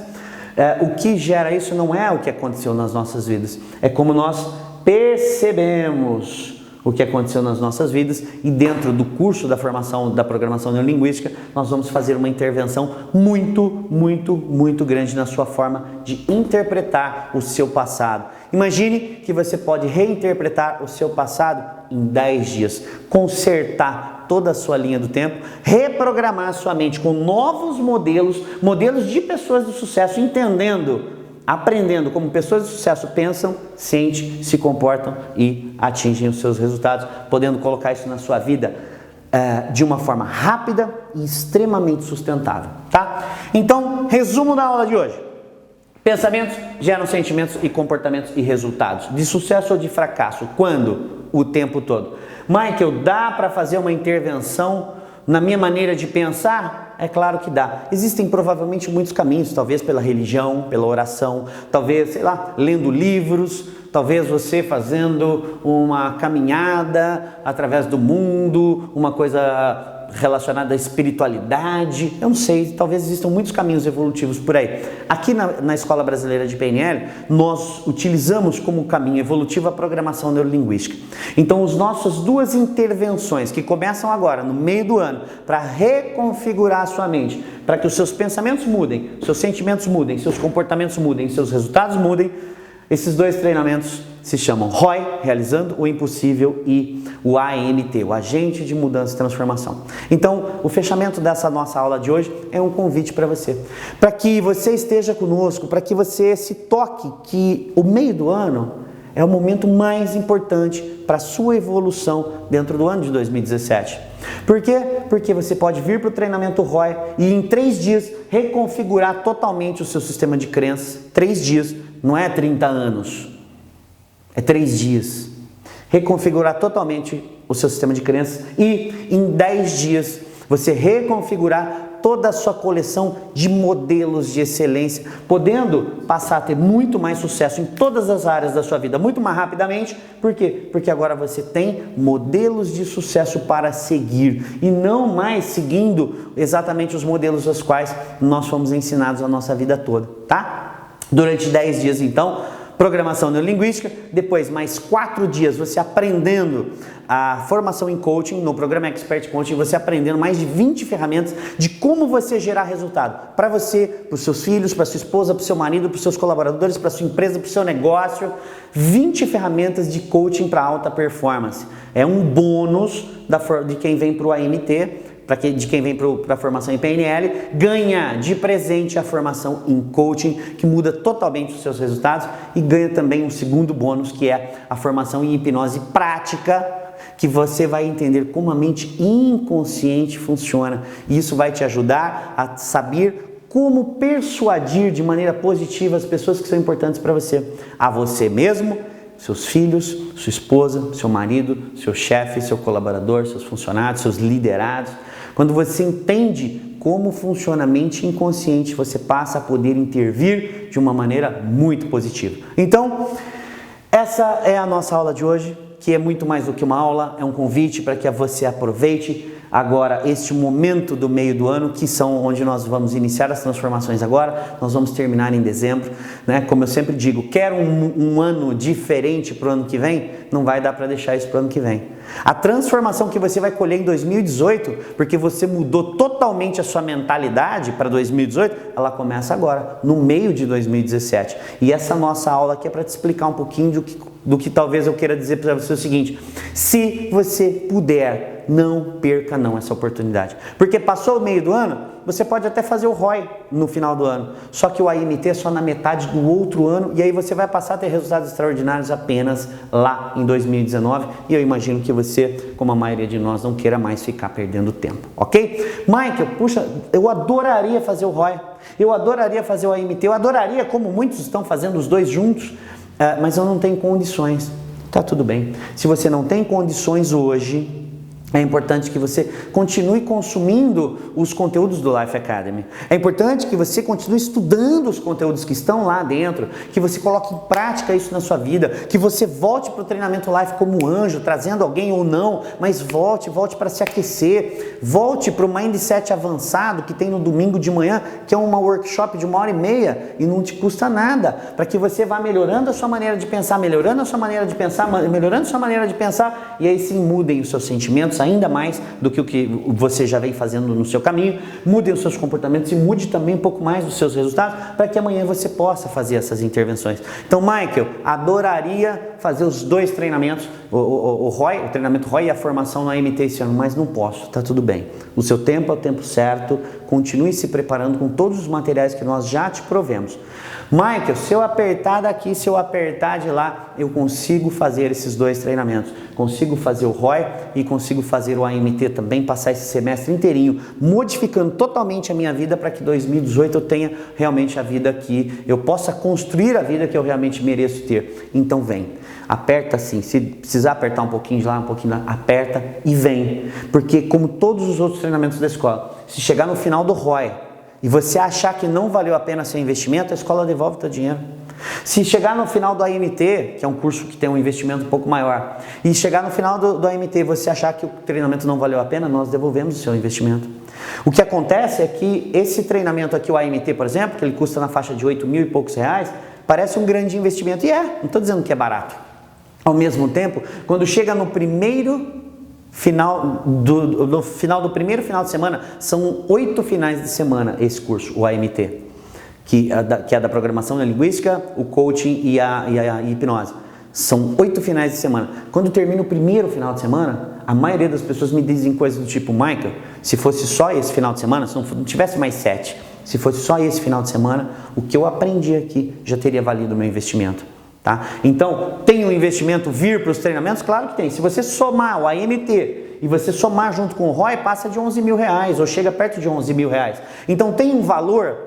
o que gera isso não é o que aconteceu nas nossas vidas, é como nós percebemos o que aconteceu nas nossas vidas. E dentro do curso da formação da programação neurolinguística, nós vamos fazer uma intervenção muito grande na sua forma de interpretar o seu passado. Imagine que você pode reinterpretar o seu passado em 10 dias, consertar toda a sua linha do tempo, reprogramar sua mente com novos modelos de pessoas de sucesso, aprendendo como pessoas de sucesso pensam, sentem, se comportam e atingem os seus resultados, podendo colocar isso na sua vida de uma forma rápida e extremamente sustentável, tá? Então, resumo da aula de hoje. Pensamentos geram sentimentos e comportamentos e resultados, de sucesso ou de fracasso. Quando? O tempo todo. Michael, dá para fazer uma intervenção na minha maneira de pensar? É claro que dá. Existem provavelmente muitos caminhos, talvez pela religião, pela oração, talvez, sei lá, lendo livros, talvez você fazendo uma caminhada através do mundo, uma coisa relacionada à espiritualidade, eu não sei, talvez existam muitos caminhos evolutivos por aí. Aqui na Escola Brasileira de PNL, nós utilizamos como caminho evolutivo a programação neurolinguística. Então, as nossas 2 intervenções, que começam agora, no meio do ano, para reconfigurar a sua mente, para que os seus pensamentos mudem, seus sentimentos mudem, seus comportamentos mudem, seus resultados mudem, esses 2 treinamentos se chamam ROI, Realizando o Impossível, e o AMT, o Agente de Mudança e Transformação. Então, o fechamento dessa nossa aula de hoje é um convite para você. Para que você esteja conosco, para que você se toque que o meio do ano é o momento mais importante para a sua evolução dentro do ano de 2017. Por quê? Porque você pode vir para o treinamento ROI e em 3 dias reconfigurar totalmente o seu sistema de crenças. 3 dias, não é 30 anos. É 3 dias. Reconfigurar totalmente o seu sistema de crenças e em 10 dias você reconfigurar toda a sua coleção de modelos de excelência, podendo passar a ter muito mais sucesso em todas as áreas da sua vida, muito mais rapidamente. Por quê? Porque agora você tem modelos de sucesso para seguir e não mais seguindo exatamente os modelos aos quais nós fomos ensinados a nossa vida toda, tá? Durante 10 dias, então, programação neurolinguística, depois mais 4 dias você aprendendo a formação em coaching, no programa Expert Coaching, você aprendendo mais de 20 ferramentas de como você gerar resultado para você, para os seus filhos, para sua esposa, para o seu marido, para os seus colaboradores, para a sua empresa, para o seu negócio. 20 ferramentas de coaching para alta performance. É um bônus de quem vem para o AMT, de quem vem para a formação em PNL, ganha de presente a formação em coaching, que muda totalmente os seus resultados, e ganha também um segundo bônus, que é a formação em hipnose prática, que você vai entender como a mente inconsciente funciona. E isso vai te ajudar a saber como persuadir de maneira positiva as pessoas que são importantes para você. A você mesmo, seus filhos, sua esposa, seu marido, seu chefe, seu colaborador, seus funcionários, seus liderados. Quando você entende como funciona a mente inconsciente, você passa a poder intervir de uma maneira muito positiva. Então, essa é a nossa aula de hoje, que é muito mais do que uma aula, é um convite para que você aproveite agora este momento do meio do ano, que são onde nós vamos iniciar as transformações agora, nós vamos terminar em dezembro, né? Como eu sempre digo, quero um ano diferente para o ano que vem, não vai dar para deixar isso para o ano que vem. A transformação que você vai colher em 2018, porque você mudou totalmente a sua mentalidade para 2018, ela começa agora, no meio de 2017. E essa nossa aula aqui é para te explicar um pouquinho do que talvez eu queira dizer para você o seguinte: se você puder, não perca não essa oportunidade. Porque passou o meio do ano, você pode até fazer o ROI no final do ano, só que o AMT é só na metade do outro ano, e aí você vai passar a ter resultados extraordinários apenas lá em 2019, e eu imagino que você, como a maioria de nós, não queira mais ficar perdendo tempo, ok? Michael, puxa, eu adoraria fazer o ROI, eu adoraria fazer o AMT, eu adoraria, como muitos estão fazendo os dois juntos, mas eu não tenho condições. Tá tudo bem. Se você não tem condições hoje, é importante que você continue consumindo os conteúdos do Life Academy. É importante que você continue estudando os conteúdos que estão lá dentro, que você coloque em prática isso na sua vida, que você volte para o treinamento Life como anjo, trazendo alguém ou não, mas volte para se aquecer, volte para o Mindset Avançado que tem no domingo de manhã, que é uma workshop de 1h30 e não te custa nada, para que você vá melhorando a sua maneira de pensar, melhorando a sua maneira de pensar, e aí sim mudem os seus sentimentos ainda mais do que o que você já vem fazendo no seu caminho, mudem os seus comportamentos e mude também um pouco mais os seus resultados, para que amanhã você possa fazer essas intervenções. Então, Michael, adoraria fazer os dois treinamentos, o ROI, o treinamento ROI e a formação no AMT esse ano, mas não posso, tá tudo bem. O seu tempo é o tempo certo, continue se preparando com todos os materiais que nós já te provemos. Michael, se eu apertar daqui, se eu apertar de lá, eu consigo fazer esses dois treinamentos. Consigo fazer o ROI e consigo fazer o AMT também, passar esse semestre inteirinho, modificando totalmente a minha vida para que 2018 eu tenha realmente a vida que eu possa construir a vida que eu realmente mereço ter. Então vem, aperta sim, se precisar apertar um pouquinho de lá, um pouquinho de lá, aperta e vem. Porque como todos os outros treinamentos da escola, se chegar no final do ROI, e você achar que não valeu a pena seu investimento, a escola devolve o teu dinheiro. Se chegar no final do AMT, que é um curso que tem um investimento um pouco maior, e chegar no final do AMT e você achar que o treinamento não valeu a pena, nós devolvemos o seu investimento. O que acontece é que esse treinamento aqui, o AMT, por exemplo, que ele custa na faixa de 8 mil e poucos reais, parece um grande investimento. E não estou dizendo que é barato. Ao mesmo tempo, quando chega no final do primeiro final de semana, são 8 finais de semana esse curso, o AMT, que é da programação neurolinguística, o coaching e a hipnose. São 8 finais de semana. Quando termina o primeiro final de semana, a maioria das pessoas me dizem coisas do tipo: Michael, se fosse só esse final de semana, se não tivesse mais 7, se fosse só esse final de semana, o que eu aprendi aqui já teria valido o meu investimento. Tá? Então, tem um investimento vir para os treinamentos? Claro que tem. Se você somar o AMT e você somar junto com o ROI, passa de 11 mil reais ou chega perto de 11 mil reais. Então, tem um valor,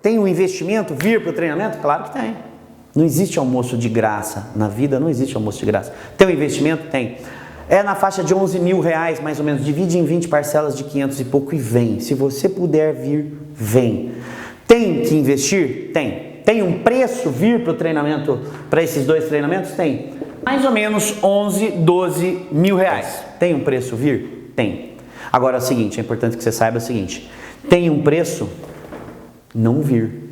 tem um investimento vir para o treinamento? Claro que tem. Não existe almoço de graça. Na vida não existe almoço de graça. Tem um investimento? Tem. É na faixa de 11 mil reais, mais ou menos. Divide em 20 parcelas de 500 e pouco e vem. Se você puder vir, vem. Tem que investir? Tem. Tem um preço vir para o treinamento, para esses dois treinamentos? Tem. Mais ou menos 11, 12 mil reais. Tem um preço vir? Tem. Agora é o seguinte, é importante que você saiba o seguinte: tem um preço não vir.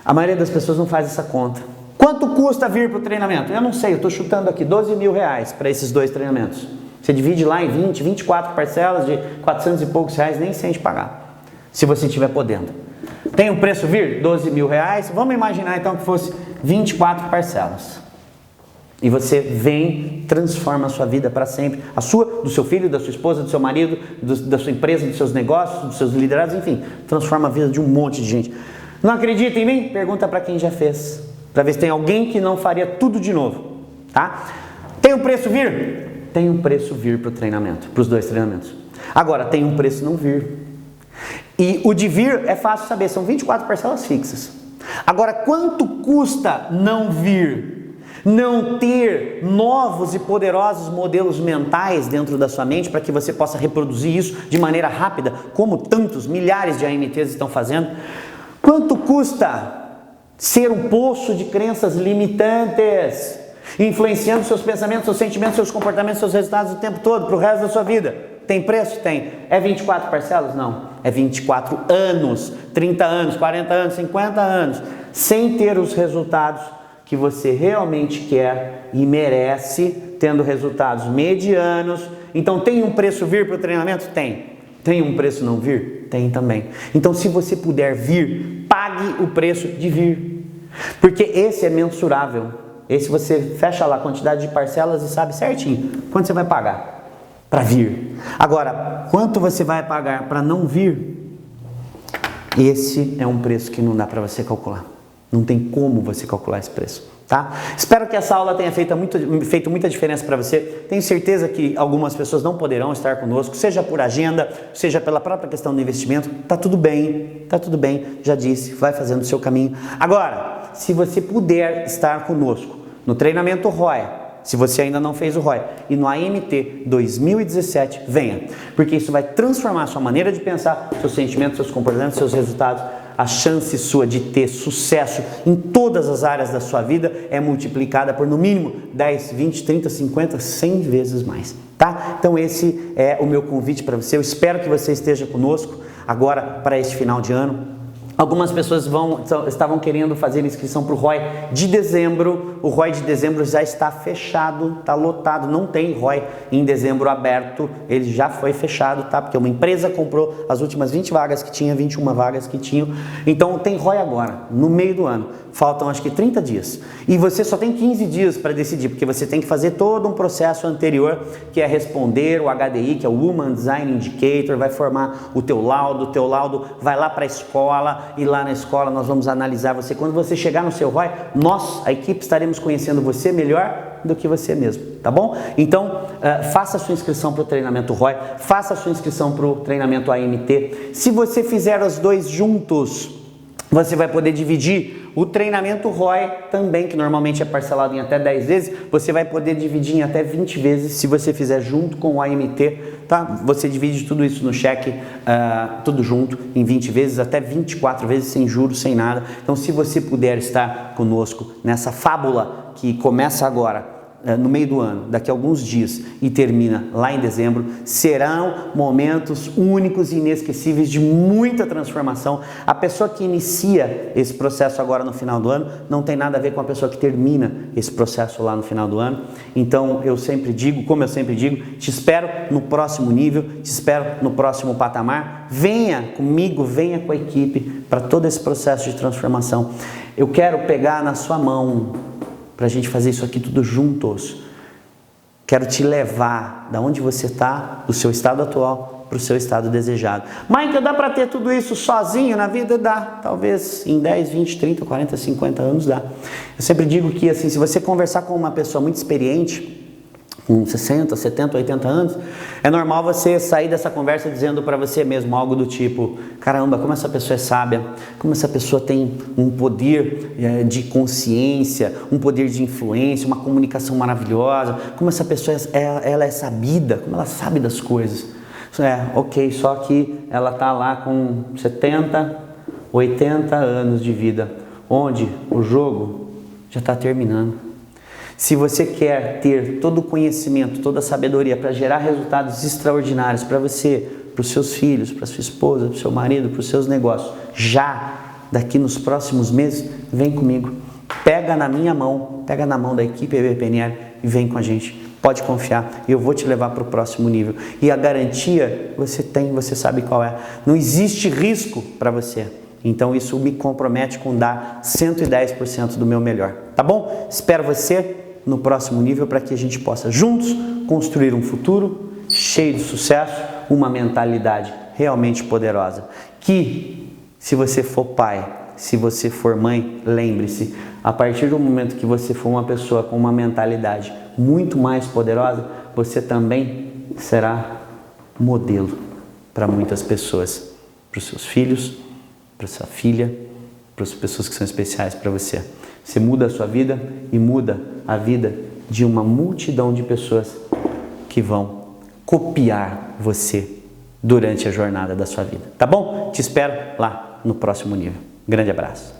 A maioria das pessoas não faz essa conta. Quanto custa vir para o treinamento? Eu não sei, eu estou chutando aqui R$12.000 para esses 2 treinamentos. Você divide lá em 24 parcelas de 400 e poucos reais, nem sente pagar, se você estiver podendo. Tem um preço vir? R$12.000. Vamos imaginar então que fosse 24 parcelas. E você vem, transforma a sua vida para sempre. A sua, do seu filho, da sua esposa, do seu marido, da sua empresa, dos seus negócios, dos seus liderados, enfim. Transforma a vida de um monte de gente. Não acredita em mim? Pergunta para quem já fez. Para ver se tem alguém que não faria tudo de novo. Tá? Tem um preço vir? Tem um preço vir para o treinamento, para os 2 treinamentos. Agora, tem um preço não vir. E o de vir é fácil saber, são 24 parcelas fixas. Agora, quanto custa não vir? Não ter novos e poderosos modelos mentais dentro da sua mente para que você possa reproduzir isso de maneira rápida, como tantos, milhares de AMTs estão fazendo? Quanto custa ser um poço de crenças limitantes, influenciando seus pensamentos, seus sentimentos, seus comportamentos, seus resultados o tempo todo, para o resto da sua vida? Tem preço? Tem. É 24 parcelas? Não. É 24 anos, 30 anos, 40 anos, 50 anos, sem ter os resultados que você realmente quer e merece, tendo resultados medianos. Então tem um preço vir para o treinamento? Tem. Tem um preço não vir? Tem também. Então se você puder vir, pague o preço de vir. Porque esse é mensurável. Esse você fecha lá a quantidade de parcelas e sabe certinho quanto você vai pagar para vir. Agora, quanto você vai pagar para não vir? Esse é um preço que não dá para você calcular. Não tem como você calcular esse preço, tá? Espero que essa aula tenha feito muita diferença para você. Tenho certeza que algumas pessoas não poderão estar conosco, seja por agenda, seja pela própria questão do investimento. Tá tudo bem, já disse, vai fazendo o seu caminho. Agora, se você puder estar conosco no treinamento ROI, se você ainda não fez o ROI, e no AMT 2017, venha, porque isso vai transformar a sua maneira de pensar, seus sentimentos, seus comportamentos, seus resultados. A chance sua de ter sucesso em todas as áreas da sua vida é multiplicada por no mínimo 10, 20, 30, 50, 100 vezes mais, tá? Então esse é o meu convite para você. Eu espero que você esteja conosco agora para este final de ano. Algumas pessoas estavam querendo fazer inscrição para o ROI de dezembro. O ROI de dezembro já está fechado, está lotado, não tem ROI em dezembro aberto, ele já foi fechado, tá? Porque uma empresa comprou as últimas 20 vagas que tinha, 21 vagas que tinham. Então tem ROI agora, no meio do ano. Faltam acho que 30 dias. E você só tem 15 dias para decidir, porque você tem que fazer todo um processo anterior, que é responder o HDI, que é o Human Design Indicator, vai formar o teu laudo vai lá para a escola, e lá na escola nós vamos analisar você. Quando você chegar no seu ROI, nós, a equipe, estaremos conhecendo você melhor do que você mesmo, tá bom? Então, faça a sua inscrição para o treinamento ROI, faça a sua inscrição para o treinamento AMT. Se você fizer os 2 juntos, você vai poder dividir o treinamento ROI também, que normalmente é parcelado em até 10 vezes, você vai poder dividir em até 20 vezes se você fizer junto com o AMT, tá? Você divide tudo isso no cheque, tudo junto, em 20 vezes, até 24 vezes, sem juros, sem nada. Então, se você puder estar conosco nessa fábula que começa agora, no meio do ano, daqui a alguns dias e termina lá em dezembro, serão momentos únicos e inesquecíveis de muita transformação. A pessoa que inicia esse processo agora no final do ano não tem nada a ver com a pessoa que termina esse processo lá no final do ano. Então eu sempre digo, como eu sempre digo, te espero no próximo nível, te espero no próximo patamar. Venha comigo, venha com a equipe para todo esse processo de transformação. Eu quero pegar na sua mão para a gente fazer isso aqui tudo juntos. Quero te levar da onde você está, do seu estado atual, para o seu estado desejado. Michael, dá para ter tudo isso sozinho na vida? Dá. Talvez em 10, 20, 30, 40, 50 anos dá. Eu sempre digo que assim, se você conversar com uma pessoa muito experiente, com 60, 70, 80 anos, é normal você sair dessa conversa dizendo para você mesmo algo do tipo: caramba, como essa pessoa é sábia, como essa pessoa tem um poder de consciência, um poder de influência, uma comunicação maravilhosa, como essa pessoa ela é sabida, como ela sabe das coisas. Ok, só que ela está lá com 70, 80 anos de vida, onde o jogo já está terminando. Se você quer ter todo o conhecimento, toda a sabedoria para gerar resultados extraordinários para você, para os seus filhos, para sua esposa, para o seu marido, para os seus negócios, já, daqui nos próximos meses, vem comigo. Pega na minha mão, pega na mão da equipe EBPNL e vem com a gente. Pode confiar, eu vou te levar para o próximo nível. E a garantia você tem, você sabe qual é. Não existe risco para você. Então isso me compromete com dar 110% do meu melhor. Tá bom? Espero você no próximo nível para que a gente possa juntos construir um futuro cheio de sucesso, uma mentalidade realmente poderosa. Que se você for pai, se você for mãe, lembre-se, a partir do momento que você for uma pessoa com uma mentalidade muito mais poderosa, você também será modelo para muitas pessoas, para os seus filhos, para sua filha, para as pessoas que são especiais para você. Você muda a sua vida e muda a vida de uma multidão de pessoas que vão copiar você durante a jornada da sua vida. Tá bom? Te espero lá no próximo nível. Grande abraço.